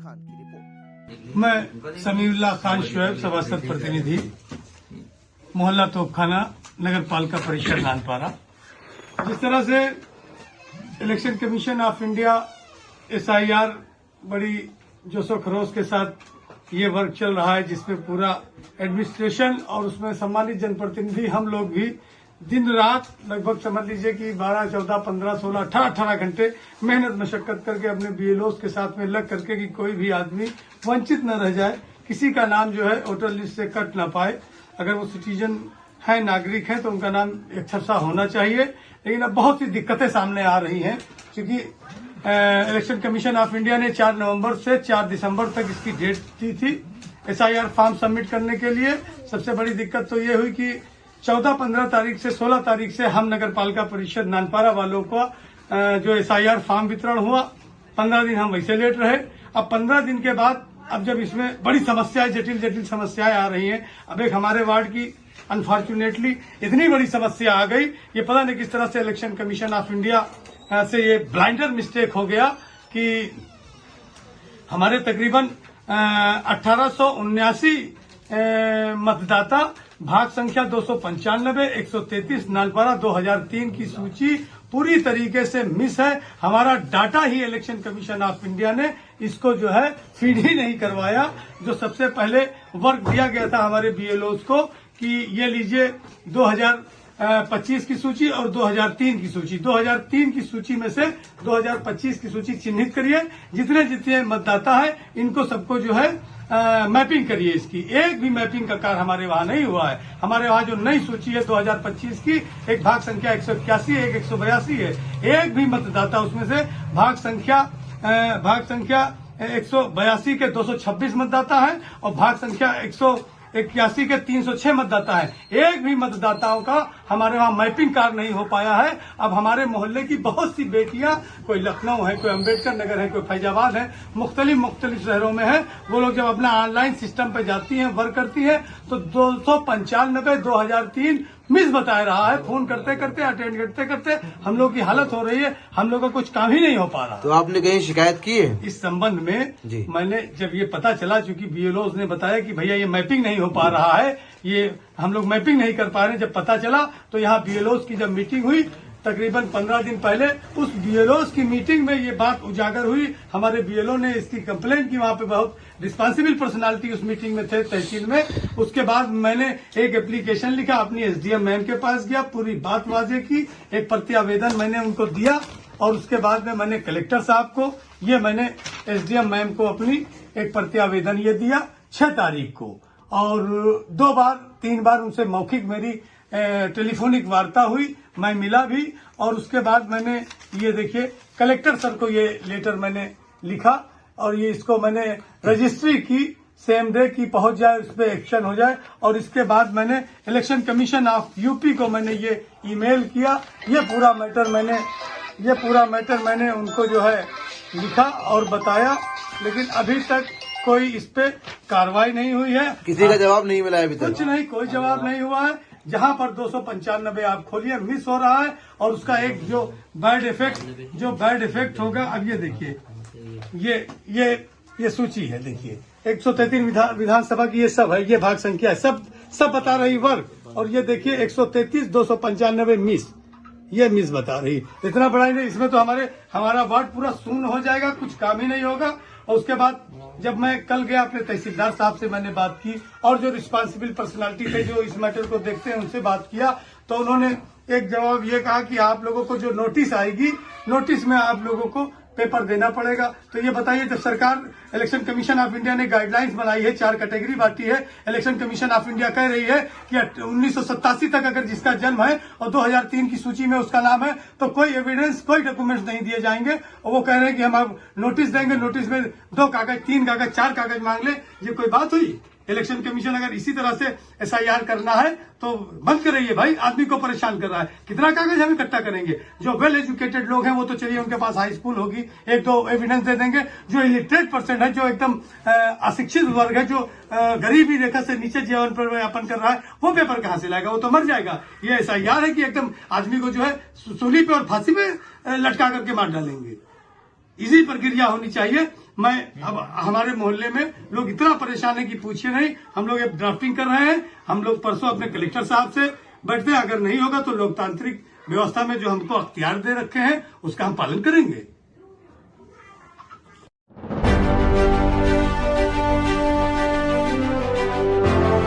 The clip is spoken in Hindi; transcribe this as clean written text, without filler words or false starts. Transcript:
खान की रिपोर्ट। मैं समीउल्लाह खान शुएब, सभासद प्रतिनिधि, मोहल्ला तोपखाना, नगर पालिका परिषद नानपारा। जिस तरह से election commission of India SIR बड़ी जोशो खरोश के साथ ये वर्क चल रहा है, जिसमें पूरा एडमिनिस्ट्रेशन और उसमें सम्मानित जनप्रतिनिधि हम लोग भी दिन रात लगभग समझ लीजिए कि 12, 14, 15, 16, 18 घंटे मेहनत मशक्कत करके अपने BLOs के साथ में लग करके कि कोई भी आदमी वंचित न रह जाए, किसी का नाम जो है वोटर लिस्ट से कट ना पाए। अगर वो सिटीजन है, नागरिक है, तो उनका नाम एक सा होना चाहिए। लेकिन अब बहुत सी दिक्कतें सामने आ रही हैं, क्योंकि इलेक्शन कमीशन ऑफ इंडिया ने 4 नवंबर से 4 दिसंबर तक इसकी डेट दी थी SIR फॉर्म सबमिट करने के लिए। सबसे बड़ी दिक्कत तो ये हुई कि 14, 15 तारीख से 16 तारीख से हम नगर पालिका परिषद नानपारा वालों को जो SIR फॉर्म वितरण हुआ, 15 दिन हम वैसे लेट रहे। अब 15 दिन के बाद अब जब इसमें बड़ी समस्याएं, जटिल समस्याएं आ रही हैं। अब एक हमारे वार्ड की अनफॉर्चुनेटली इतनी बड़ी समस्या आ गई, ये पता नहीं किस तरह से इलेक्शन कमीशन ऑफ इंडिया से ये ब्लाइंडर मिस्टेक हो गया कि हमारे तकरीबन 1879 मतदाता, भाग संख्या 295, 133 नानपारा 2003 की सूची पूरी तरीके से मिस है। हमारा data he election commission of India ने इसको जो है फीड ही नहीं करवाया। जो सबसे पहले वर्क दिया गया था हमारे BLOs को कि ये लीजिए 2025 की सूची और 2003 की सूची, 2003 की सूची में से 2025 की सूची चिन्हित करिए। जितने मतदाता है इनको सबको जो है मैपिंग करिए। इसकी एक भी मैपिंग का कार्य हमारे वहां नहीं हुआ है। हमारे वहां जो नई सूची है 2025 की, एक भाग संख्या 181 है, एक 182 है। एक भी मतदाता उसमें से भाग संख्या 182 के 226 मतदाता है और भाग संख्या 181 के 306 मतदाता है। एक भी मतदाताओं का हमारे वहां मैपिंग कार्य नहीं हो पाया है। अब हमारे मोहल्ले की बहुत सी बेटियां, कोई लखनऊ है, कोई अम्बेडकर नगर है, कोई फैजाबाद है, मुख्तलिफ शहरों में है। वो लोग जब अपना ऑनलाइन सिस्टम पे जाती हैं, वर्क करती हैं, तो 295 2003 मिस बता रहा है। फोन करते करते, अटेंड करते करते हम लोग की हालत हो रही है। हम लोग का कुछ काम ही नहीं हो पा रहा। तो आपने कहीं शिकायत की है इस संबंध में? जी। मैंने जब ये पता चला, चूंकि BLOs ने बताया कि भैया ये मैपिंग नहीं हो पा रहा है, ये हम लोग मैपिंग नहीं कर पा रहे हैं, जब पता चला तो यहाँ BLOs की जब मीटिंग हुई तकरीबन 15 दिन पहले, उस BLOs की मीटिंग में ये बात उजागर हुई। हमारे BLO ने इसकी कंप्लेंट की, वहां पे बहुत रिस्पांसिबल पर्सनालिटी उस मीटिंग में थे तहसील में। उसके बाद मैंने एक एप्लीकेशन लिखा, अपनी SDM मैम के पास गया, पूरी बात वाजे की, एक प्रति आवेदन मैंने उनको दिया और उसके बाद में मैंने कलेक्टर साहब को, ये मैंने SDM मैम को अपनी एक प्रति आवेदन ये दिया 6 तारीख को। और 3 बार उनसे मौखिक मेरी टेलीफोनिक वार्ता हुई, मैं मिला भी। और उसके बाद मैंने ये देखिए कलेक्टर सर को ये लेटर मैंने लिखा और ये इसको मैंने रजिस्ट्री की, सेम डे की पहुंच जाए, उस पर एक्शन हो जाए। और इसके बाद मैंने इलेक्शन कमीशन ऑफ UP को मैंने ये ईमेल किया। ये पूरा मैटर मैंने उनको जो है लिखा और बताया, लेकिन अभी तक कोई इस पे कार्रवाई नहीं हुई है। किसी का जवाब नहीं मिला है अभी तक? कुछ नहीं, कोई जवाब नहीं हुआ है। जहां पर 295 आप खोलिए मिस हो रहा है। और उसका एक जो बैड इफेक्ट होगा, अब ये देखिए, ये सूची है, देखिए 133 विधानसभा की ये सब है, ये भाग संख्या है, सब बता रही वर्ग। और ये देखिए 133 295 मिस, ये मिस बता रही। इतना बड़ा ही नहीं, इसमें तो हमारा वार्ड पूरा शून्य हो जाएगा, कुछ काम ही नहीं होगा। और उसके बाद जब मैं कल गया अपने तहसीलदार साहब से मैंने बात की और जो रिस्पांसिबल पर्सनालिटी थे जो इस मैटर को देखते हैं उनसे बात किया, तो उन्होंने एक जवाब ये कहा कि आप लोगों को जो नोटिस आएगी, नोटिस में आप लोगों को पेपर देना पड़ेगा। तो ये बताइए, जब सरकार इलेक्शन कमीशन ऑफ इंडिया ने गाइडलाइंस बनाई है, 4 कैटेगरी बांटी है, इलेक्शन कमीशन ऑफ इंडिया कह रही है कि 1987 तक अगर जिसका जन्म है और 2003 की सूची में उसका नाम है, तो कोई एविडेंस, कोई डॉक्यूमेंट्स नहीं दिए जाएंगे। और वो कह रहे हैं कि हम अब नोटिस देंगे, नोटिस में 2 कागज, 3 कागज, 4 कागज मांग ले। ये कोई बात हुई? इलेक्शन कमीशन अगर इसी तरह से SIR करना है तो बंद कराइए भाई, आदमी को परेशान कर रहा है। कितना कागज हम इकट्ठा करेंगे? जो वेल एजुकेटेड लोग हैं वो तो चलिए उनके पास हाई स्कूल होगी, 1-2 एविडेंस दे देंगे। जो इलिटरेट पर्सन है, जो एकदम अशिक्षित वर्ग है, जो गरीबी रेखा से नीचे जीवन पर यापन कर रहा है, वो पेपर कहां से लाएगा? वो तो मर जाएगा। ये SIR है कि एकदम आदमी को जो है सूली पे और फांसी पे लटका करके मार डालेंगे। इसी प्रक्रिया होनी चाहिए। मैं अब हमारे मोहल्ले में लोग इतना परेशान है कि पूछिए नहीं। हम लोग एक ड्राफ्टिंग कर रहे हैं, हम लोग परसों अपने कलेक्टर साहब से बैठते हैं, अगर नहीं होगा तो लोकतांत्रिक व्यवस्था में जो हमको अख्तियार दे रखे हैं उसका हम पालन करेंगे।